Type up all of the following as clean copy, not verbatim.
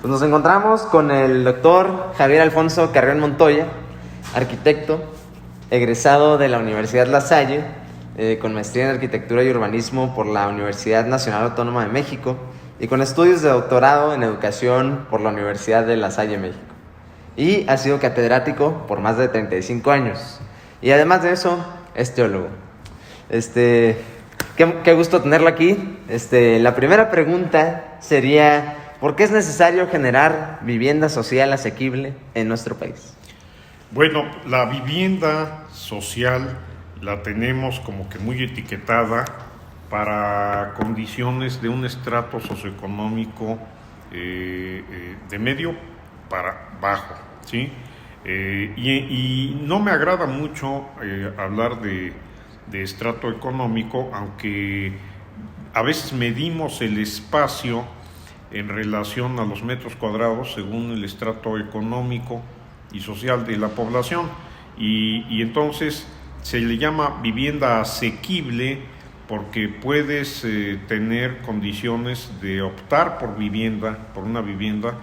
Pues nos encontramos con el doctor Javier Alfonso Carrión Montoya, arquitecto, egresado de la Universidad La Salle, con maestría en Arquitectura y Urbanismo por la Universidad Nacional Autónoma de México y con estudios de doctorado en Educación por la Universidad de La Salle, México. Y ha sido catedrático por más de 35 años. Y además de eso, es teólogo. Qué gusto tenerlo aquí. La primera pregunta sería: ¿por qué es necesario generar vivienda social asequible en nuestro país? Bueno, la vivienda social la tenemos como que muy etiquetada para condiciones de un estrato socioeconómico de medio para bajo, ¿sí? Y no me agrada mucho hablar de estrato económico, aunque a veces medimos el espacio en relación a los metros cuadrados según el estrato económico y social de la población, y entonces se le llama vivienda asequible porque puedes tener condiciones de optar por una vivienda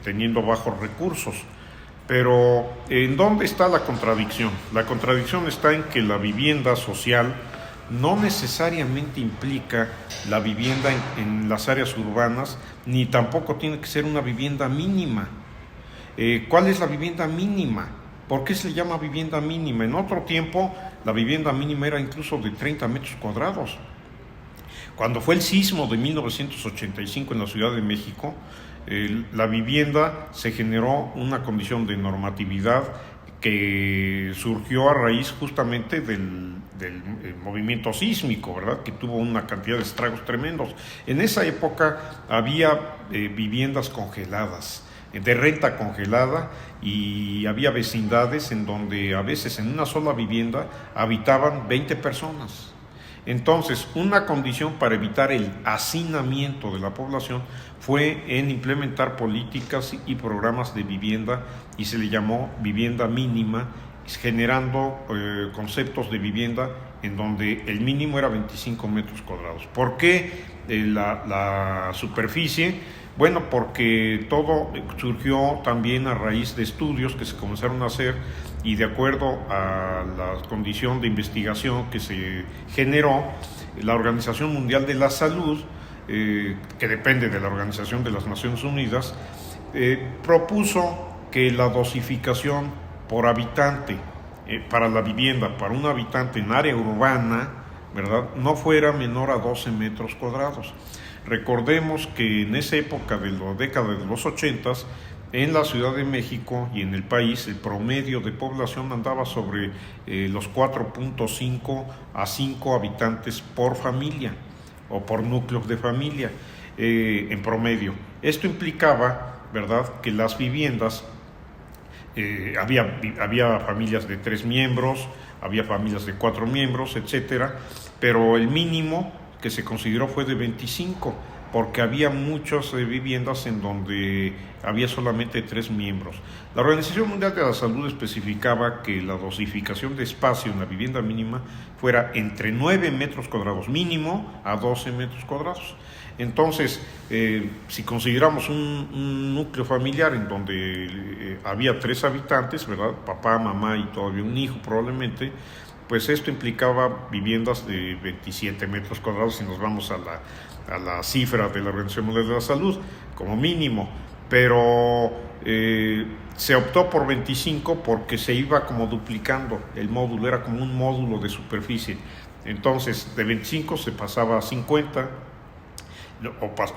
teniendo bajos recursos. Pero ¿en dónde está la contradicción? La contradicción está en que la vivienda social no necesariamente implica la vivienda en las áreas urbanas, ni tampoco tiene que ser una vivienda mínima. ¿Cuál es la vivienda mínima? ¿Por qué se le llama vivienda mínima? En otro tiempo, la vivienda mínima era incluso de 30 metros cuadrados. Cuando fue el sismo de 1985 en la Ciudad de México, la vivienda se generó una condición de normatividad que surgió a raíz justamente del movimiento sísmico, ¿verdad?, que tuvo una cantidad de estragos tremendos. En esa época había viviendas congeladas, de renta congelada, y había vecindades en donde a veces en una sola vivienda habitaban 20 personas. Entonces, una condición para evitar el hacinamiento de la población fue en implementar políticas y programas de vivienda, y se le llamó vivienda mínima, generando conceptos de vivienda en donde el mínimo era 25 metros cuadrados. ¿Por qué la superficie? Bueno, porque todo surgió también a raíz de estudios que se comenzaron a hacer, y de acuerdo a la condición de investigación que se generó, la Organización Mundial de la Salud, que depende de la Organización de las Naciones Unidas, propuso que la dosificación por habitante para la vivienda, para un habitante en área urbana, ¿verdad?, no fuera menor a 12 metros cuadrados. Recordemos que en esa época de la década de los 80s, en la Ciudad de México y en el país, el promedio de población andaba sobre los 4.5 a 5 habitantes por familia o por núcleos de familia en promedio. Esto implicaba, ¿verdad?, que las viviendas, había familias de 3 miembros, había familias de 4 miembros, etcétera, pero el mínimo que se consideró fue de 25, porque había muchas viviendas en donde había solamente 3 miembros. La Organización Mundial de la Salud especificaba que la dosificación de espacio en la vivienda mínima fuera entre 9 metros cuadrados mínimo a 12 metros cuadrados. Entonces, si consideramos un núcleo familiar en donde había 3 habitantes, ¿verdad?, papá, mamá y todavía un hijo probablemente, pues esto implicaba viviendas de 27 metros cuadrados si nos vamos a la cifra de la Organización Mundial de la Salud como mínimo, pero se optó por 25 porque se iba como duplicando el módulo, era como un módulo de superficie. Entonces, de 25 se pasaba a 50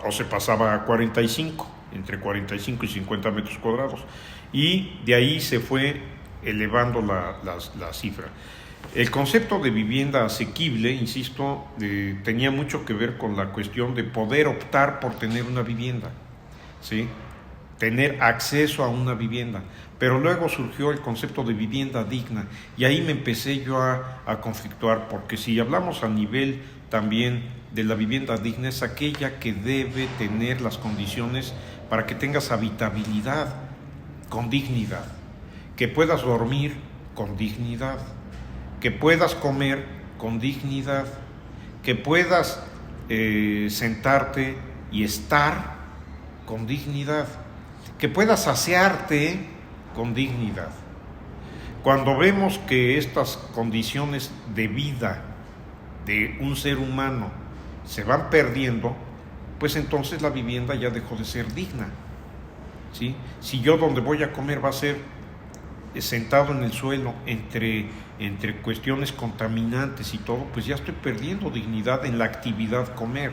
o se pasaba a 45, entre 45 y 50 metros cuadrados, y de ahí se fue elevando la cifra. El concepto de vivienda asequible, insisto, tenía mucho que ver con la cuestión de poder optar por tener una vivienda, ¿sí?, tener acceso a una vivienda. Pero luego surgió el concepto de vivienda digna, y ahí me empecé yo a conflictuar, porque si hablamos a nivel también de la vivienda digna, es aquella que debe tener las condiciones para que tengas habitabilidad con dignidad, que puedas dormir con dignidad, que puedas comer con dignidad, que puedas sentarte y estar con dignidad, que puedas saciarte con dignidad. Cuando vemos que estas condiciones de vida de un ser humano se van perdiendo, pues entonces la vivienda ya dejó de ser digna, ¿sí? Si yo donde voy a comer va a ser sentado en el suelo entre cuestiones contaminantes y todo, pues ya estoy perdiendo dignidad en la actividad comer.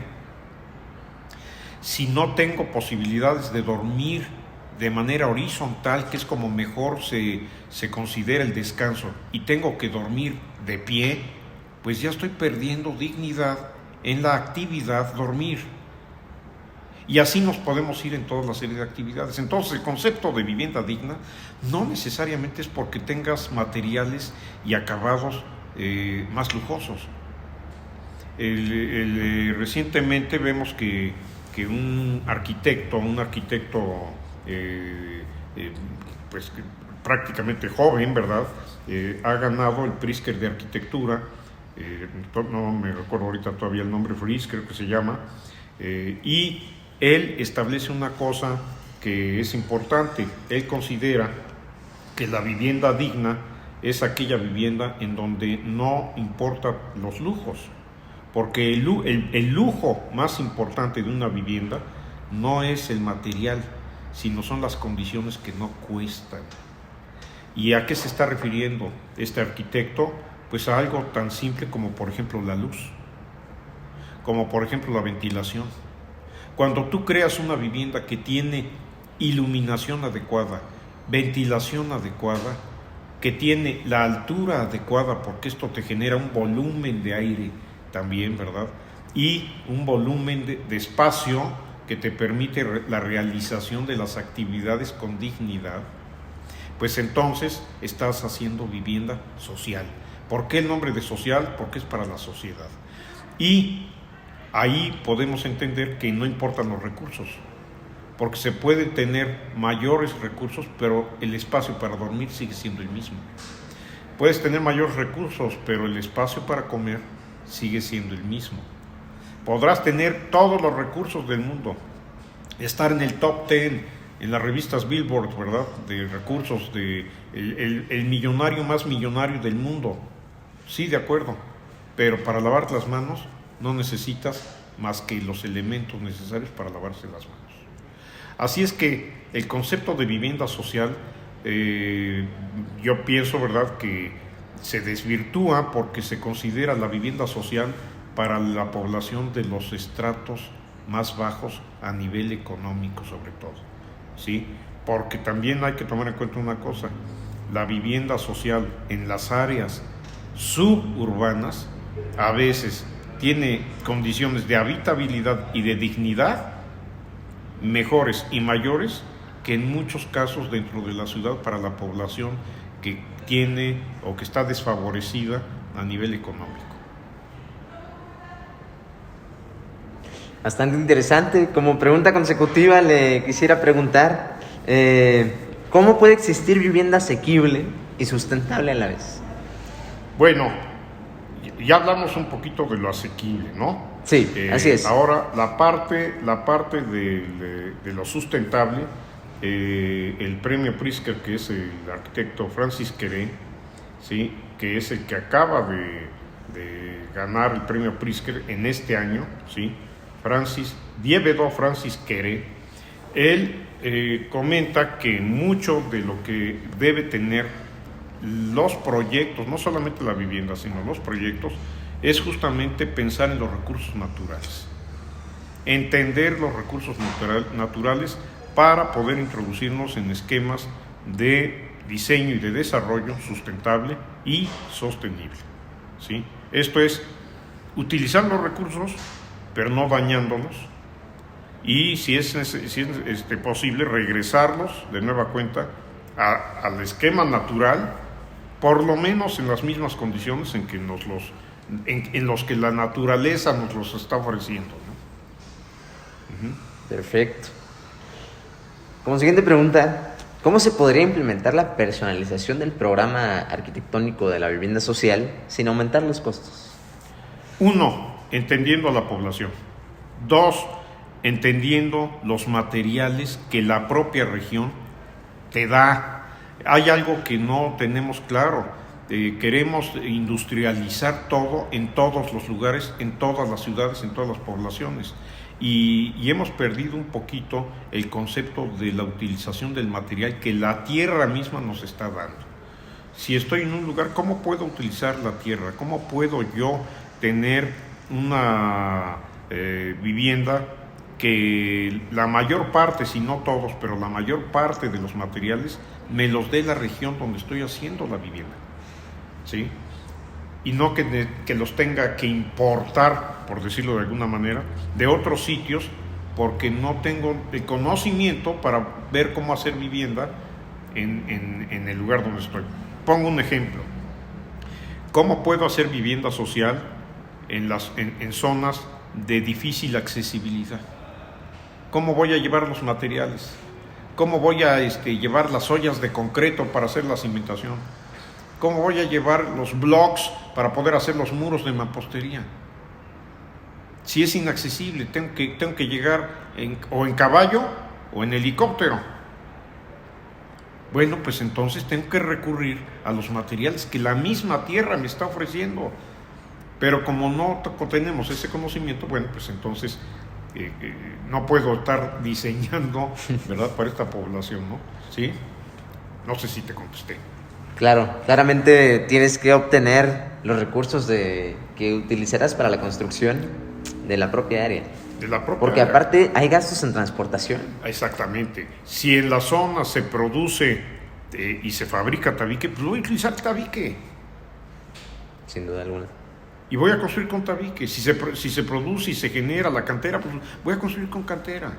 Si no tengo posibilidades de dormir de manera horizontal, que es como mejor se considera el descanso, y tengo que dormir de pie, pues ya estoy perdiendo dignidad en la actividad dormir. Y así nos podemos ir en toda la serie de actividades. Entonces, el concepto de vivienda digna no necesariamente es porque tengas materiales y acabados más lujosos. Recientemente vemos que un arquitecto pues prácticamente joven, ¿verdad? Ha ganado el Pritzker de arquitectura, no me recuerdo ahorita todavía el nombre, Fries creo que se llama, y él establece una cosa que es importante. Él considera que la vivienda digna es aquella vivienda en donde no importan los lujos, porque el lujo más importante de una vivienda no es el material, sino son las condiciones que no cuestan. ¿Y a qué se está refiriendo este arquitecto? Pues a algo tan simple como, por ejemplo, la luz, como por ejemplo la ventilación. Cuando tú creas una vivienda que tiene iluminación adecuada, ventilación adecuada, que tiene la altura adecuada, porque esto te genera un volumen de aire también, ¿verdad? Y un volumen de espacio que te permite la realización de las actividades con dignidad, pues entonces estás haciendo vivienda social. ¿Por qué el nombre de social? Porque es para la sociedad. Y ahí podemos entender que no importan los recursos, porque se pueden tener mayores recursos, pero el espacio para dormir sigue siendo el mismo. Puedes tener mayores recursos, pero el espacio para comer sigue siendo el mismo. Podrás tener todos los recursos del mundo, estar en el top 10 en las revistas Billboard, ¿verdad?, de recursos, el millonario más millonario del mundo. Sí, de acuerdo, pero para lavar las manos no necesitas más que los elementos necesarios para lavarse las manos. Así es que el concepto de vivienda social, yo pienso, ¿verdad?, que se desvirtúa porque se considera la vivienda social para la población de los estratos más bajos a nivel económico, sobre todo, ¿sí? Porque también hay que tomar en cuenta una cosa: la vivienda social en las áreas suburbanas a veces tiene condiciones de habitabilidad y de dignidad mejores y mayores que en muchos casos dentro de la ciudad para la población que tiene o que está desfavorecida a nivel económico. Bastante interesante. Como pregunta consecutiva le quisiera preguntar, ¿cómo puede existir vivienda asequible y sustentable a la vez? Bueno, ya hablamos un poquito de lo asequible, ¿no? Sí, así es. Ahora, la parte de lo sustentable, el premio Pritzker, que es el arquitecto Francis Kéré, ¿sí?, que es el que acaba de ganar el premio Pritzker en este año, ¿sí?, Dievedo Francis Kéré, él comenta que mucho de lo que debe tener los proyectos, no solamente la vivienda, sino los proyectos, es justamente pensar en los recursos naturales, entender los recursos naturales para poder introducirnos en esquemas de diseño y de desarrollo sustentable y sostenible, ¿sí? Esto es utilizar los recursos, pero no dañándolos, y si es posible, regresarlos de nueva cuenta al esquema natural, por lo menos en las mismas condiciones en que en los que la naturaleza nos los está ofreciendo, ¿no? Perfecto. Como siguiente pregunta, ¿cómo se podría implementar la personalización del programa arquitectónico de la vivienda social sin aumentar los costos? 1, entendiendo a la población. 2, entendiendo los materiales que la propia región te da. Hay algo que no tenemos claro. Queremos industrializar todo en todos los lugares, en todas las ciudades, en todas las poblaciones. Y hemos perdido un poquito el concepto de la utilización del material que la tierra misma nos está dando. Si estoy en un lugar, ¿cómo puedo utilizar la tierra? ¿Cómo puedo yo tener una vivienda que la mayor parte, si no todos, pero la mayor parte de los materiales me los dé la región donde estoy haciendo la vivienda? ¿Sí? Y no que los tenga que importar, por decirlo de alguna manera, de otros sitios, porque no tengo el conocimiento para ver cómo hacer vivienda en el lugar donde estoy. Pongo un ejemplo. ¿Cómo puedo hacer vivienda social en zonas de difícil accesibilidad? ¿Cómo voy a llevar los materiales? ¿Cómo voy a llevar las ollas de concreto para hacer la cimentación? ¿Cómo voy a llevar los blocks para poder hacer los muros de mampostería? Si es inaccesible, tengo que llegar o en caballo o en helicóptero. Bueno, pues entonces tengo que recurrir a los materiales que la misma tierra me está ofreciendo. Pero como no tenemos ese conocimiento, bueno, pues entonces no puedo estar diseñando, ¿verdad?, para esta población, ¿no? ¿Sí? No sé si te contesté. Claro, claramente tienes que obtener los recursos que utilizarás para la construcción de la propia área. De la propia Porque área. aparte hay gastos en transportación. Exactamente. Si en la zona se produce y se fabrica tabique, pues voy a utilizar tabique. Sin duda alguna. Y voy a construir con tabique. Si se produce y se genera la cantera, pues voy a construir con cantera.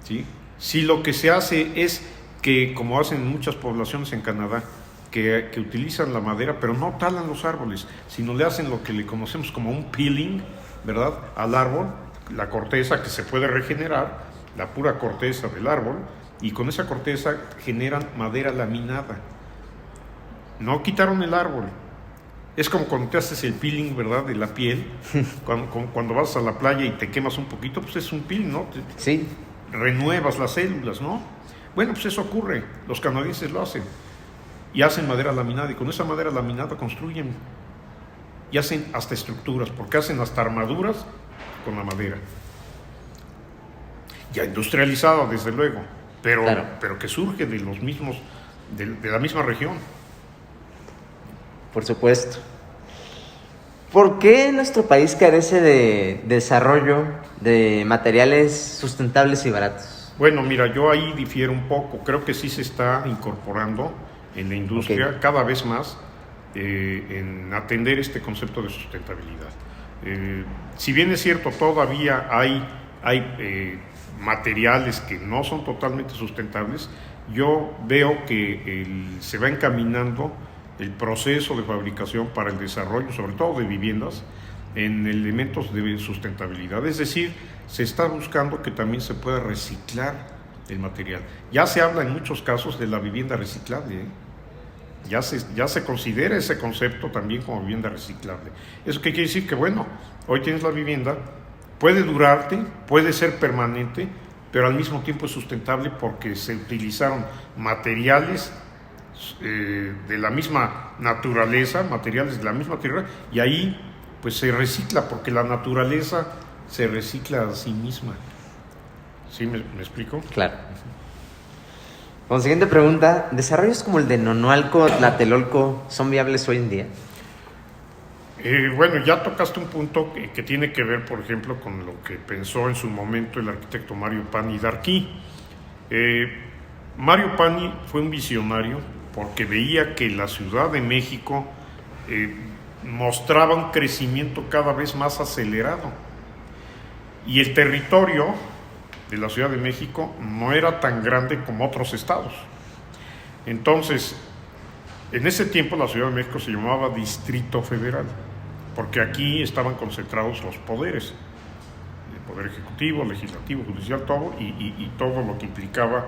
¿Sí? Si lo que se hace es que, como hacen muchas poblaciones en Canadá, que utilizan la madera, pero no talan los árboles, sino le hacen lo que le conocemos como un peeling, ¿verdad?, al árbol, la corteza que se puede regenerar, la pura corteza del árbol, y con esa corteza generan madera laminada. No quitaron el árbol. Es como cuando te haces el peeling, ¿verdad?, de la piel, cuando vas a la playa y te quemas un poquito, pues es un peeling, ¿no? Sí. Renuevas las células, ¿no? Bueno, pues eso ocurre, los canadienses lo hacen, y hacen madera laminada, y con esa madera laminada construyen, y hacen hasta estructuras, porque hacen hasta armaduras con la madera. Ya industrializada, desde luego, pero, claro, pero que surge de los mismos, de la misma región. Por supuesto. ¿Por qué nuestro país carece de desarrollo de materiales sustentables y baratos? Bueno, mira, yo ahí difiero un poco. Creo que sí se está incorporando en la industria cada vez más en atender este concepto de sustentabilidad. Si bien es cierto, todavía hay materiales que no son totalmente sustentables, yo veo que se va encaminando el proceso de fabricación para el desarrollo, sobre todo de viviendas, en elementos de sustentabilidad. Es decir, se está buscando que también se pueda reciclar el material. Ya se habla en muchos casos de la vivienda reciclable, ¿eh? Ya se considera ese concepto también como vivienda reciclable. ¿Eso qué quiere decir? Que bueno, hoy tienes la vivienda, puede durarte, puede ser permanente, pero al mismo tiempo es sustentable porque se utilizaron materiales de la misma naturaleza, materiales de la misma tierra, y ahí pues se recicla, porque la naturaleza se recicla a sí misma. ¿Sí me explico? Claro. Con siguiente pregunta, ¿desarrollos como el de Nonualco, Tlatelolco son viables hoy en día? Bueno, ya tocaste un punto que tiene que ver, por ejemplo, con lo que pensó en su momento el arquitecto Mario Pani d'Arquí. Mario Pani fue un visionario porque veía que la Ciudad de México mostraba un crecimiento cada vez más acelerado, y el territorio de la Ciudad de México no era tan grande como otros estados. Entonces, en ese tiempo la Ciudad de México se llamaba Distrito Federal, porque aquí estaban concentrados los poderes, el poder ejecutivo, legislativo, judicial, todo, y todo lo que implicaba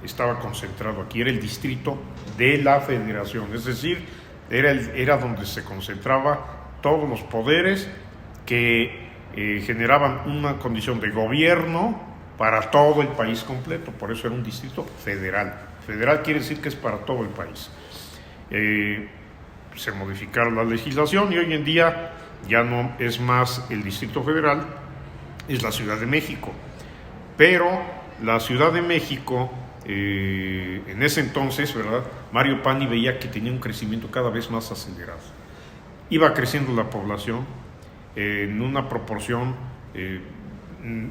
estaba concentrado aquí. Era el distrito de la federación, es decir, era donde se concentraba todos los poderes que generaban una condición de gobierno para todo el país completo, por eso era un distrito federal. Federal quiere decir que es para todo el país. Se modificaron la legislación y hoy en día ya no es más el Distrito Federal, es la Ciudad de México. Pero la Ciudad de México, en ese entonces, ¿verdad? Mario Pani veía que tenía un crecimiento cada vez más acelerado. Iba creciendo la población en una proporción,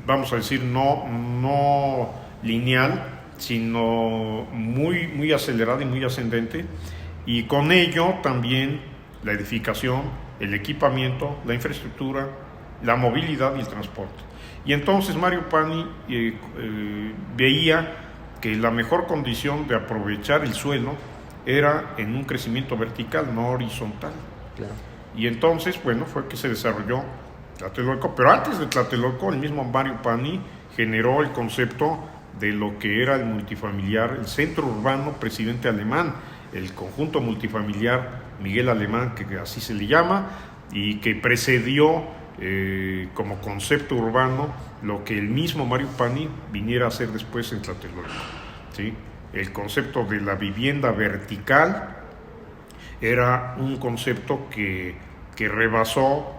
vamos a decir, no lineal, sino muy acelerada y muy ascendente, y con ello también la edificación, el equipamiento, la infraestructura, la movilidad y el transporte. Y entonces Mario Pani veía que la mejor condición de aprovechar el suelo era en un crecimiento vertical, no horizontal. Claro. Y entonces, bueno, fue que se desarrolló Tlatelolco, pero antes de Tlatelolco, el mismo Mario Pani generó el concepto de lo que era el multifamiliar, el centro urbano Presidente Alemán, el conjunto multifamiliar Miguel Alemán, que así se le llama, y que precedió como concepto urbano lo que el mismo Mario Pani viniera a hacer después en Tlatelolco, ¿sí? El concepto de la vivienda vertical era un concepto que rebasó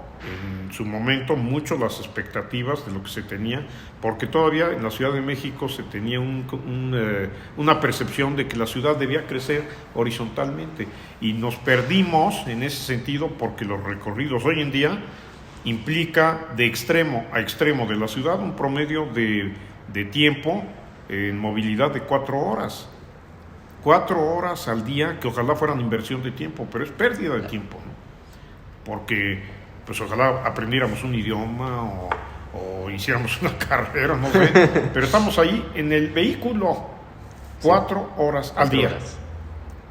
en su momento mucho las expectativas de lo que se tenía, porque todavía en la Ciudad de México se tenía una percepción de que la ciudad debía crecer horizontalmente, y nos perdimos en ese sentido porque los recorridos hoy en día implica de extremo a extremo de la ciudad un promedio de tiempo en movilidad de 4 horas. 4 horas al día, que ojalá fueran inversión de tiempo, pero es pérdida de tiempo, ¿no? Porque pues ojalá aprendiéramos un idioma o hiciéramos una carrera, no sé, pero estamos ahí en el vehículo 4 horas al día.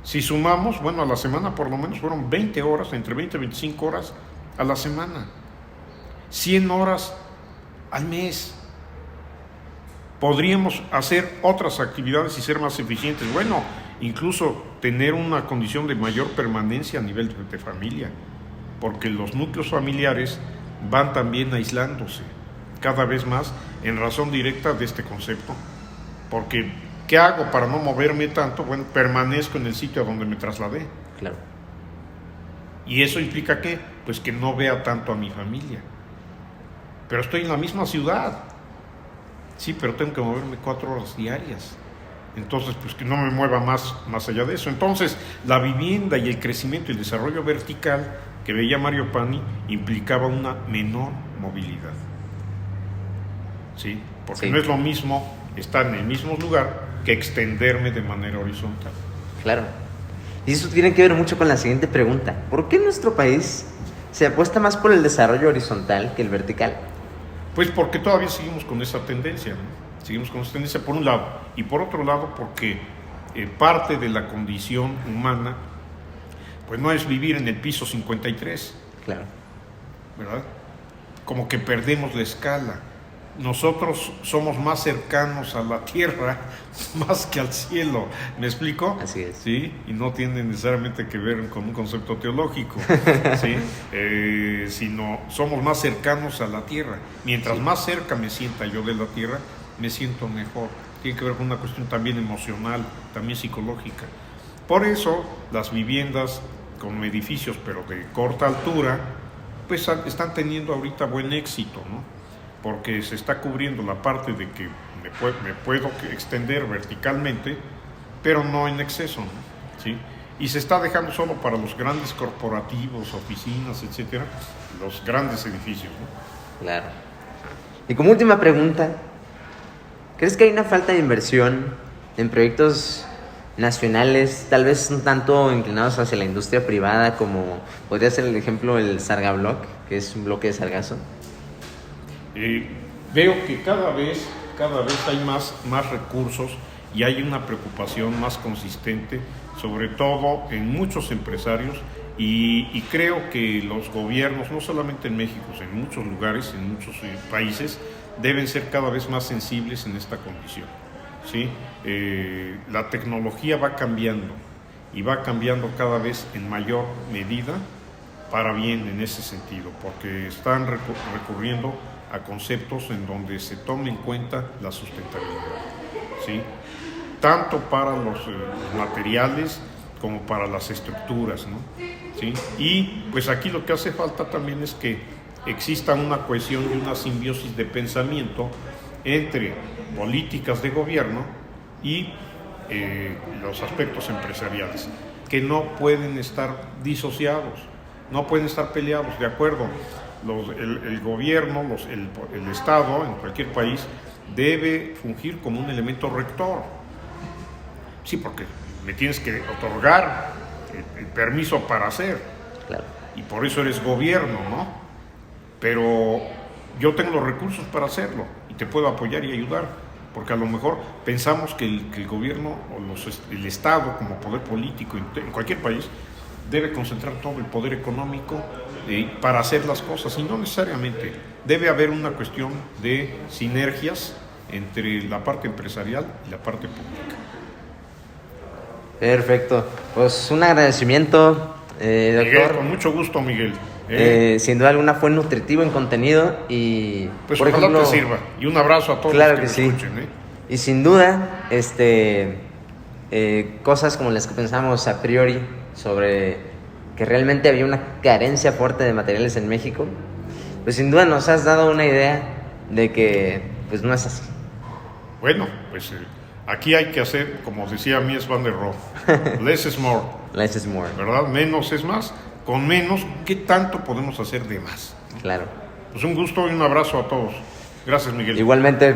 Si sumamos, bueno, a la semana por lo menos fueron 20 horas, entre 20 y 25 horas a la semana, 100 horas al mes. Podríamos hacer otras actividades y ser más eficientes, bueno, incluso tener una condición de mayor permanencia a nivel de familia, porque los núcleos familiares van también aislándose cada vez más en razón directa de este concepto, porque ¿qué hago para no moverme tanto? Bueno, permanezco en el sitio a donde me trasladé. Claro. ¿Y eso implica qué? Pues que no vea tanto a mi familia, pero estoy en la misma ciudad. Sí, pero tengo que moverme 4 horas diarias. Entonces, pues que no me mueva más allá de eso. Entonces, la vivienda y el crecimiento y el desarrollo vertical que veía Mario Pani implicaba una menor movilidad. ¿Sí? Porque no es lo mismo estar en el mismo lugar que extenderme de manera horizontal. Claro. Y eso tiene que ver mucho con la siguiente pregunta. ¿Por qué en nuestro país se apuesta más por el desarrollo horizontal que el vertical? Pues porque todavía seguimos con esa tendencia, ¿no? Seguimos con esa tendencia por un lado, y por otro lado porque parte de la condición humana pues no es vivir en el piso 53. Claro. ¿Verdad? Como que perdemos la escala. Nosotros somos más cercanos a la tierra más que al cielo. ¿Me explico? Así es. ¿Sí? Y no tiene necesariamente que ver con un concepto teológico, ¿sí? Sino somos más cercanos a la tierra. Mientras más cerca me sienta yo de la tierra, me siento mejor. Tiene que ver con una cuestión también emocional, también psicológica. Por eso las viviendas con edificios pero de corta altura pues están teniendo ahorita buen éxito, ¿no? Porque se está cubriendo la parte de que me puedo extender verticalmente, pero no en exceso, ¿no? ¿Sí? Y se está dejando solo para los grandes corporativos, oficinas, etcétera, los grandes edificios, ¿no? Claro. Y como última pregunta, ¿crees que hay una falta de inversión en proyectos nacionales, tal vez un tanto inclinados hacia la industria privada, como podría ser el ejemplo el Sargabloc, que es un bloque de sargazo? Veo que cada vez hay más recursos y hay una preocupación más consistente, sobre todo en muchos empresarios, y creo que los gobiernos, no solamente en México, sino en muchos lugares, en muchos países, deben ser cada vez más sensibles en esta condición, ¿sí? La tecnología va cambiando y va cambiando cada vez en mayor medida para bien en ese sentido, porque están recurriendo a conceptos en donde se tome en cuenta la sustentabilidad, ¿sí? Tanto para los materiales como para las estructuras, ¿no? ¿Sí? Y pues aquí lo que hace falta también es que exista una cohesión y una simbiosis de pensamiento entre políticas de gobierno y los aspectos empresariales, que no pueden estar disociados, no pueden estar peleados, de acuerdo. El gobierno, el Estado en cualquier país debe fungir como un elemento rector. Sí, porque me tienes que otorgar el permiso para hacer. Claro. Y por eso eres gobierno, ¿no? Pero yo tengo los recursos para hacerlo y te puedo apoyar y ayudar, porque a lo mejor pensamos que el gobierno o el Estado como poder político en cualquier país debe concentrar todo el poder económico para hacer las cosas, y no necesariamente. Debe haber una cuestión de sinergias entre la parte empresarial y la parte pública. Perfecto. Pues un agradecimiento, doctor. Miguel, con mucho gusto, Miguel. Sin duda alguna fue nutritivo en contenido y... Pues por ojalá ejemplo, te sirva. Y un abrazo a todos claro los que que me sí. escuchen. Y sin duda, cosas como las que pensamos a priori sobre que realmente había una carencia fuerte de materiales en México, pues sin duda nos has dado una idea de que pues no es así. Bueno, pues aquí hay que hacer, como decía Mies van der Rohe, less is more. Less is more. ¿Verdad? Menos es más. Con menos, ¿qué tanto podemos hacer de más? Claro. Pues un gusto y un abrazo a todos. Gracias, Miguel. Igualmente.